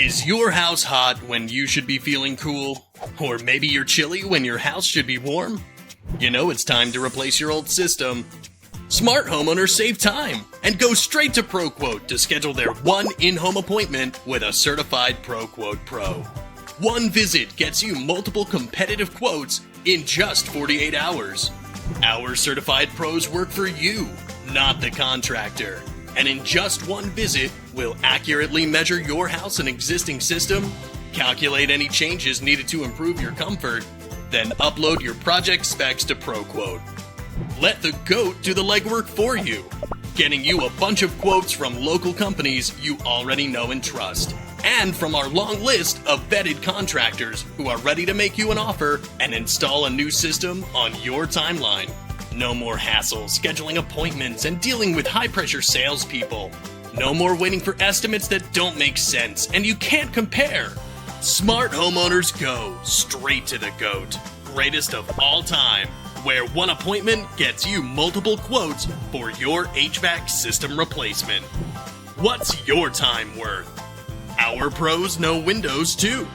Is your house hot when you should be feeling cool? Or maybe you're chilly when your house should be warm? You know it's time to replace your old system. Smart homeowners save time and go straight to ProQuote to schedule their one in-home appointment with a certified ProQuote Pro. One visit gets you multiple competitive quotes in just 48 hours. Our certified pros work for you, not the contractor. And in just one visit, we'll accurately measure your house and existing system, calculate any changes needed to improve your comfort, then upload your project specs to ProQuote. Let the GOAT do the legwork for you, getting you a bunch of quotes from local companies you already know and trust, and from our long list of vetted contractors who are ready to make you an offer and install a new system on your timeline. No more hassle scheduling appointments and dealing with high-pressure salespeople. No more waiting for estimates that don't make sense and you can't compare. Smart homeowners go straight to the GOAT, greatest of all time, where one appointment gets you multiple quotes for your HVAC system replacement. What's your time worth? Our pros know windows too.